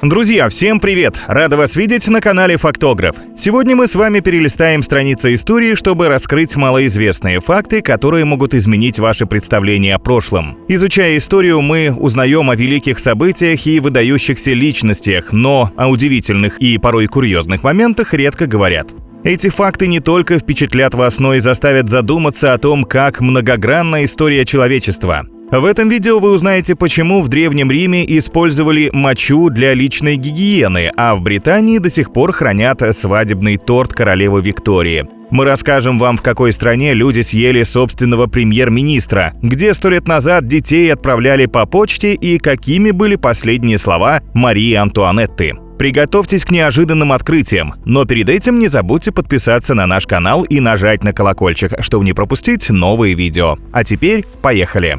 Друзья, всем привет! Рада вас видеть на канале Фактограф. Сегодня мы с вами перелистаем страницы истории, чтобы раскрыть малоизвестные факты, которые могут изменить ваше представление о прошлом. Изучая историю, мы узнаем о великих событиях и выдающихся личностях, но о удивительных и порой курьезных моментах редко говорят. Эти факты не только впечатлят вас, но и заставят задуматься о том, как многогранна история человечества. В этом видео вы узнаете, почему в Древнем Риме использовали мочу для личной гигиены, а в Британии до сих пор хранят свадебный торт королевы Виктории. Мы расскажем вам, в какой стране люди съели собственного премьер-министра, где 100 лет назад детей отправляли по почте и какими были последние слова Марии Антуанетты. Приготовьтесь к неожиданным открытиям, но перед этим не забудьте подписаться на наш канал и нажать на колокольчик, чтобы не пропустить новые видео. А теперь поехали!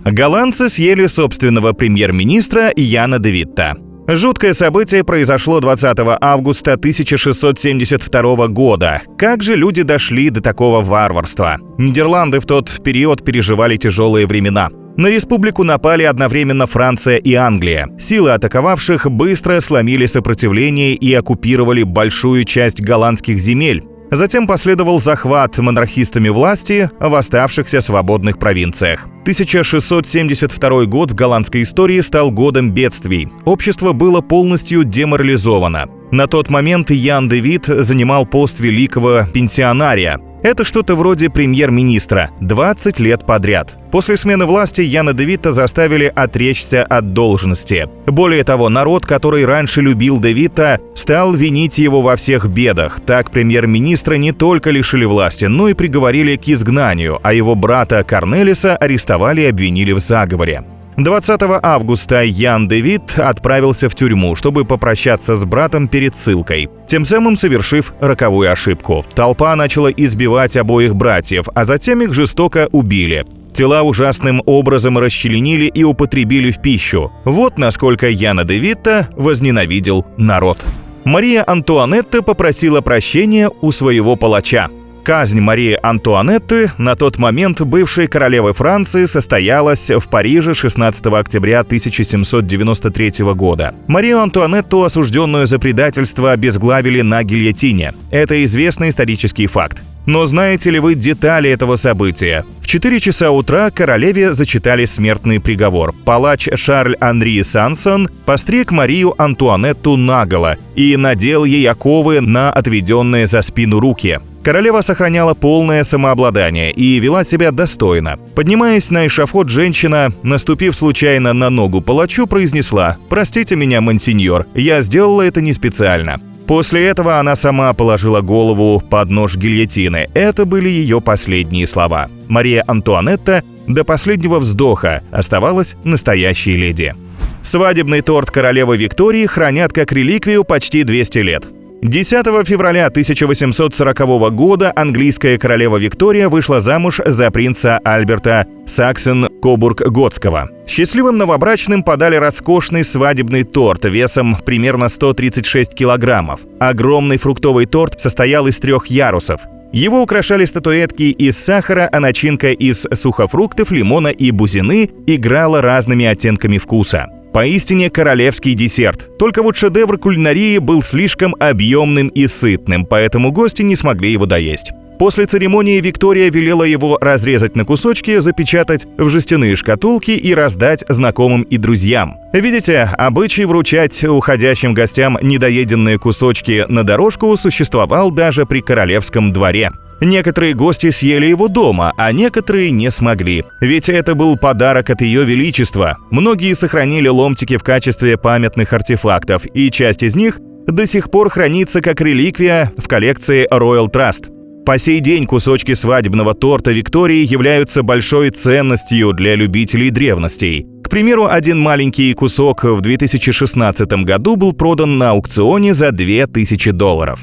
Голландцы съели собственного премьер-министра Яна де Витта. Жуткое событие произошло 20 августа 1672 года. Как же люди дошли до такого варварства? Нидерланды в тот период переживали тяжелые времена. На республику напали одновременно Франция и Англия. Силы атаковавших быстро сломили сопротивление и оккупировали большую часть голландских земель. Затем последовал захват монархистами власти в оставшихся свободных провинциях. 1672 год в голландской истории стал годом бедствий. Общество было полностью деморализовано. На тот момент Ян де Вит занимал пост великого пенсионария. Это что-то вроде премьер-министра 20 лет подряд. После смены власти Яна де Витта заставили отречься от должности. Более того, народ, который раньше любил де Витта, стал винить его во всех бедах. Так премьер-министра не только лишили власти, но и приговорили к изгнанию, а его брата Корнелиса арестовали и обвинили в заговоре. 20 августа Ян де Вит отправился в тюрьму, чтобы попрощаться с братом перед ссылкой, тем самым совершив роковую ошибку. Толпа начала избивать обоих братьев, а затем их жестоко убили. Тела ужасным образом расчленили и употребили в пищу. Вот насколько Яна де Витта возненавидел народ. Мария Антуанетта попросила прощения у своего палача. Казнь Марии Антуанетты, на тот момент бывшей королевы Франции, состоялась в Париже 16 октября 1793 года. Марию Антуанетту, осужденную за предательство, обезглавили на гильотине. Это известный исторический факт. Но знаете ли вы детали этого события? В 4 часа утра королеве зачитали смертный приговор. Палач Шарль-Анри Сансон постриг Марию Антуанетту наголо и надел ей оковы на отведенные за спину руки. Королева сохраняла полное самообладание и вела себя достойно. Поднимаясь на эшафот, женщина, наступив случайно на ногу палачу, произнесла: «Простите меня, монсеньор, я сделала это не специально». После этого она сама положила голову под нож гильотины. Это были ее последние слова. Мария Антуанетта до последнего вздоха оставалась настоящей леди. Свадебный торт королевы Виктории хранят как реликвию почти 200 лет. 10 февраля 1840 года английская королева Виктория вышла замуж за принца Альберта Саксон-Кобург-Готского. Счастливым новобрачным подали роскошный свадебный торт весом примерно 136 килограммов. Огромный фруктовый торт состоял из 3 ярусов. Его украшали статуэтки из сахара, а начинка из сухофруктов, лимона и бузины играла разными оттенками вкуса. Поистине королевский десерт. Только вот шедевр кулинарии был слишком объемным и сытным, поэтому гости не смогли его доесть. После церемонии Виктория велела его разрезать на кусочки, запечатать в жестяные шкатулки и раздать знакомым и друзьям. Видите, обычай вручать уходящим гостям недоеденные кусочки на дорожку существовал даже при королевском дворе. Некоторые гости съели его дома, а некоторые не смогли. Ведь это был подарок от Ее Величества. Многие сохранили ломтики в качестве памятных артефактов, и часть из них до сих пор хранится как реликвия в коллекции Royal Trust. По сей день кусочки свадебного торта Виктории являются большой ценностью для любителей древностей. К примеру, один маленький кусок в 2016 году был продан на аукционе за $2000.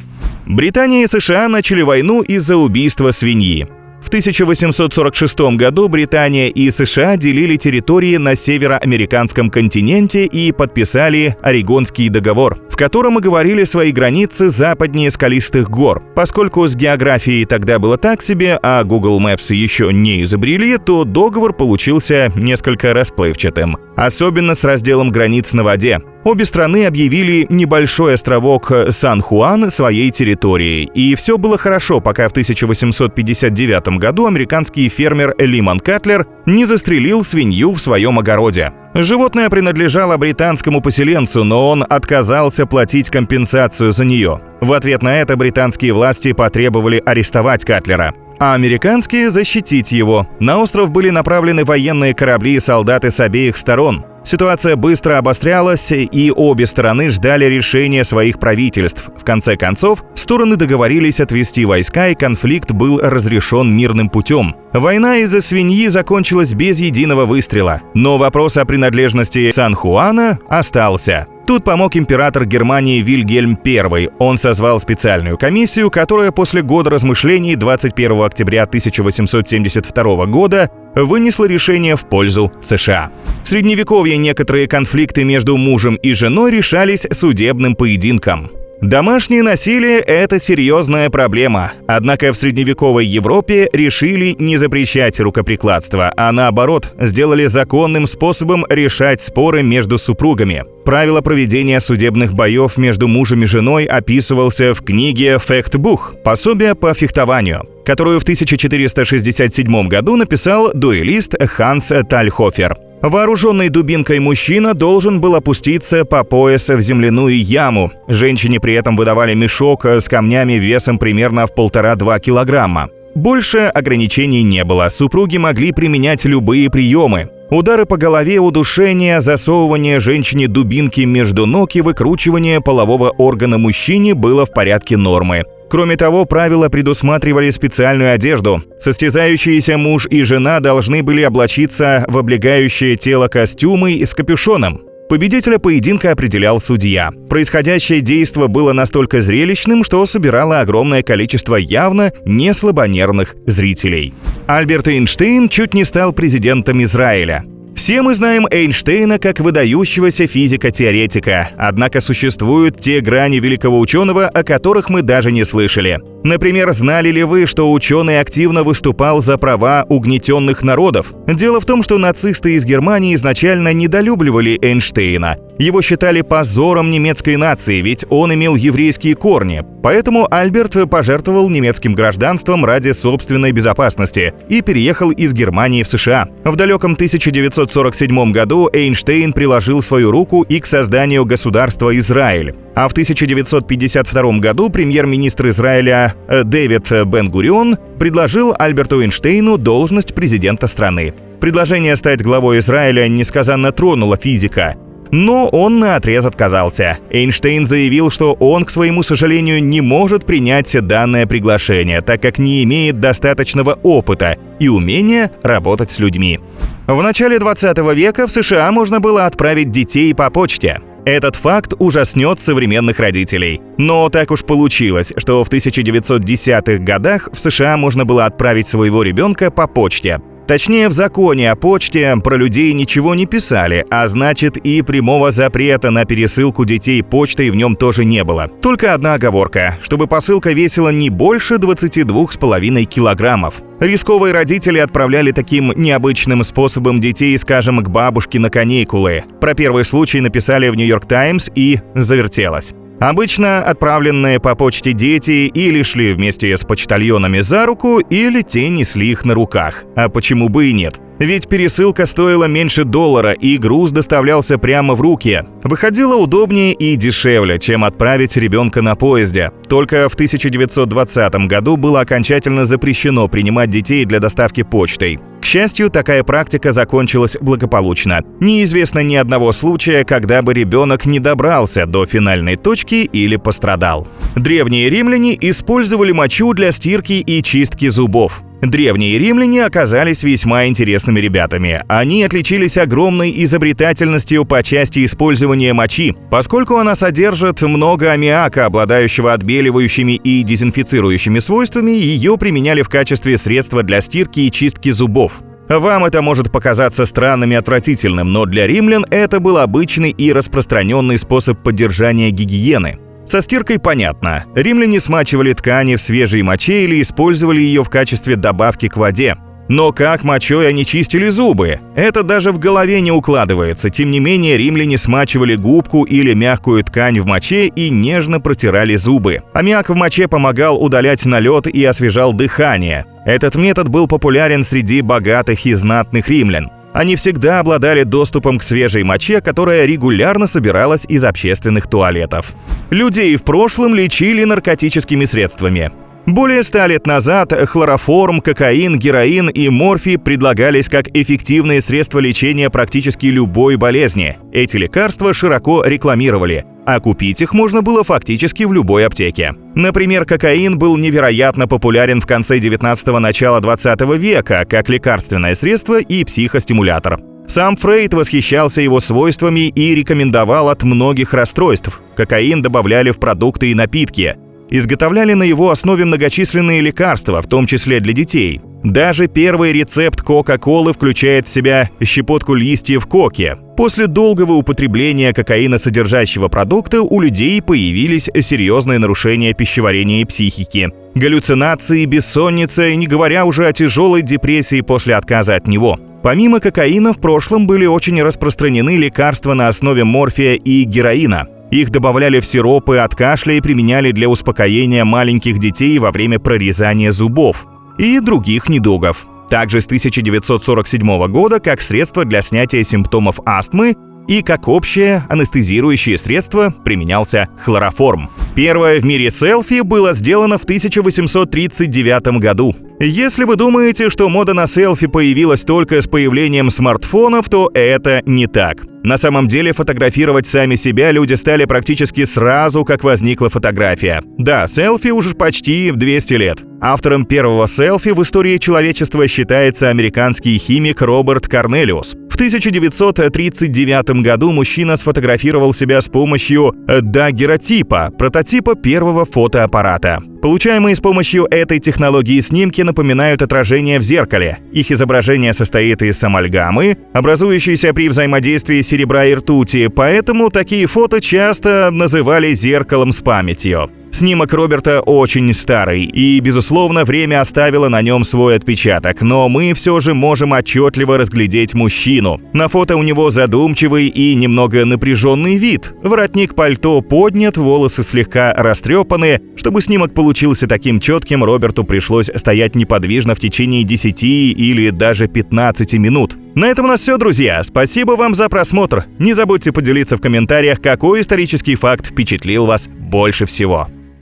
Британия и США начали войну из-за убийства свиньи. В 1846 году Британия и США делили территории на североамериканском континенте и подписали Орегонский договор, в котором оговорили свои границы западнее скалистых гор. Поскольку с географией тогда было так себе, а Google Maps еще не изобрели, то договор получился несколько расплывчатым, особенно с разделом границ на воде. Обе страны объявили небольшой островок Сан-Хуан своей территорией, и все было хорошо, пока в 1859 году американский фермер Лимон Катлер не застрелил свинью в своем огороде. Животное принадлежало британскому поселенцу, но он отказался платить компенсацию за нее. В ответ на это британские власти потребовали арестовать Катлера, а американские – защитить его. На остров были направлены военные корабли и солдаты с обеих сторон. Ситуация быстро обострялась, и обе стороны ждали решения своих правительств. В конце концов, стороны договорились отвести войска, и конфликт был разрешен мирным путем. Война из-за свиньи закончилась без единого выстрела, но вопрос о принадлежности Сан-Хуана остался. Тут помог император Германии Вильгельм I. Он созвал специальную комиссию, которая после года размышлений 21 октября 1872 года вынесла решение в пользу США. В Средневековье некоторые конфликты между мужем и женой решались судебным поединком. Домашнее насилие – это серьезная проблема. Однако в средневековой Европе решили не запрещать рукоприкладство, а наоборот, сделали законным способом решать споры между супругами. Правила проведения судебных боев между мужем и женой описывался в книге «Фехтбух» – пособие по фехтованию, которую в 1467 году написал дуэлист Ханс Тальхофер. Вооруженный дубинкой мужчина должен был опуститься по пояс в земляную яму. Женщине при этом выдавали мешок с камнями весом примерно в 1,5–2 килограмма. Больше ограничений не было, супруги могли применять любые приемы. Удары по голове, удушение, засовывание женщине дубинки между ног и выкручивание полового органа мужчине было в порядке нормы. Кроме того, правила предусматривали специальную одежду. Состязающиеся муж и жена должны были облачиться в облегающее тело костюмы с капюшоном. Победителя поединка определял судья. Происходящее действо было настолько зрелищным, что собирало огромное количество явно не слабонервных зрителей. Альберт Эйнштейн чуть не стал президентом Израиля. Все мы знаем Эйнштейна как выдающегося физика-теоретика, однако существуют те грани великого ученого, о которых мы даже не слышали. Например, знали ли вы, что ученый активно выступал за права угнетенных народов? Дело в том, что нацисты из Германии изначально недолюбливали Эйнштейна. Его считали позором немецкой нации, ведь он имел еврейские корни. Поэтому Альберт пожертвовал немецким гражданством ради собственной безопасности и переехал из Германии в США. В далеком 1947 году Эйнштейн приложил свою руку и к созданию государства Израиль. А в 1952 году премьер-министр Израиля Дэвид Бен-Гурион предложил Альберту Эйнштейну должность президента страны. Предложение стать главой Израиля несказанно тронуло физика. Но он наотрез отказался. Эйнштейн заявил, что он, к своему сожалению, не может принять данное приглашение, так как не имеет достаточного опыта и умения работать с людьми. В начале 20 века в США можно было отправить детей по почте. Этот факт ужаснет современных родителей. Но так уж получилось, что в 1910-х годах в США можно было отправить своего ребенка по почте. Точнее, в законе о почте про людей ничего не писали, а значит, и прямого запрета на пересылку детей почтой в нем тоже не было. Только одна оговорка, чтобы посылка весила не больше 22,5 килограммов. Рисковые родители отправляли таким необычным способом детей, скажем, к бабушке на каникулы. Про первый случай написали в «Нью-Йорк Таймс» и завертелось. Обычно отправленные по почте дети или шли вместе с почтальонами за руку, или те несли их на руках. А почему бы и нет? Ведь пересылка стоила меньше $1, и груз доставлялся прямо в руки. Выходило удобнее и дешевле, чем отправить ребенка на поезде. Только в 1920 году было окончательно запрещено принимать детей для доставки почтой. К счастью, такая практика закончилась благополучно. Неизвестно ни одного случая, когда бы ребенок не добрался до финальной точки или пострадал. Древние римляне использовали мочу для стирки и чистки зубов. Древние римляне оказались весьма интересными ребятами. Они отличились огромной изобретательностью по части использования мочи, поскольку она содержит много аммиака, обладающего отбеливающими и дезинфицирующими свойствами, ее применяли в качестве средства для стирки и чистки зубов. Вам это может показаться странным и отвратительным, но для римлян это был обычный и распространенный способ поддержания гигиены. Со стиркой понятно. Римляне смачивали ткани в свежей моче или использовали ее в качестве добавки к воде. Но как мочой они чистили зубы? Это даже в голове не укладывается. Тем не менее, римляне смачивали губку или мягкую ткань в моче и нежно протирали зубы. Аммиак в моче помогал удалять налет и освежал дыхание. Этот метод был популярен среди богатых и знатных римлян. Они всегда обладали доступом к свежей моче, которая регулярно собиралась из общественных туалетов. Людей в прошлом лечили наркотическими средствами. Более 100 лет назад хлороформ, кокаин, героин и морфий предлагались как эффективные средства лечения практически любой болезни. Эти лекарства широко рекламировали, а купить их можно было фактически в любой аптеке. Например, кокаин был невероятно популярен в конце 19-го, начала 20 века как лекарственное средство и психостимулятор. Сам Фрейд восхищался его свойствами и рекомендовал от многих расстройств. Кокаин добавляли в продукты и напитки. Изготовляли на его основе многочисленные лекарства, в том числе для детей. Даже первый рецепт Кока-Колы включает в себя щепотку листьев коки. После долгого употребления кокаиносодержащего продукта у людей появились серьезные нарушения пищеварения и психики. Галлюцинации, бессонница, не говоря уже о тяжелой депрессии после отказа от него. Помимо кокаина в прошлом были очень распространены лекарства на основе морфия и героина. Их добавляли в сиропы от кашля и применяли для успокоения маленьких детей во время прорезания зубов и других недугов. Также с 1947 года как средство для снятия симптомов астмы и как общее анестезирующее средство применялся хлороформ. Первое в мире селфи было сделано в 1839 году. Если вы думаете, что мода на селфи появилась только с появлением смартфонов, то это не так. На самом деле фотографировать сами себя люди стали практически сразу, как возникла фотография. Да, селфи уже почти 200 лет. Автором первого селфи в истории человечества считается американский химик Роберт Корнелиус. В 1939 году мужчина сфотографировал себя с помощью дагеротипа, прототипа первого фотоаппарата. Получаемые с помощью этой технологии снимки напоминают отражение в зеркале. Их изображение состоит из амальгамы, образующейся при взаимодействии серебра и ртути, поэтому такие фото часто называли зеркалом с памятью. Снимок Роберта очень старый, и, безусловно, время оставило на нем свой отпечаток, но мы все же можем отчетливо разглядеть мужчину. На фото у него задумчивый и немного напряженный вид. Воротник пальто поднят, волосы слегка растрепаны. Чтобы снимок получился таким четким, Роберту пришлось стоять неподвижно в течение 10 или даже 15 минут. На этом у нас все, друзья. Спасибо вам за просмотр. Не забудьте поделиться в комментариях, какой исторический факт впечатлил вас больше всего.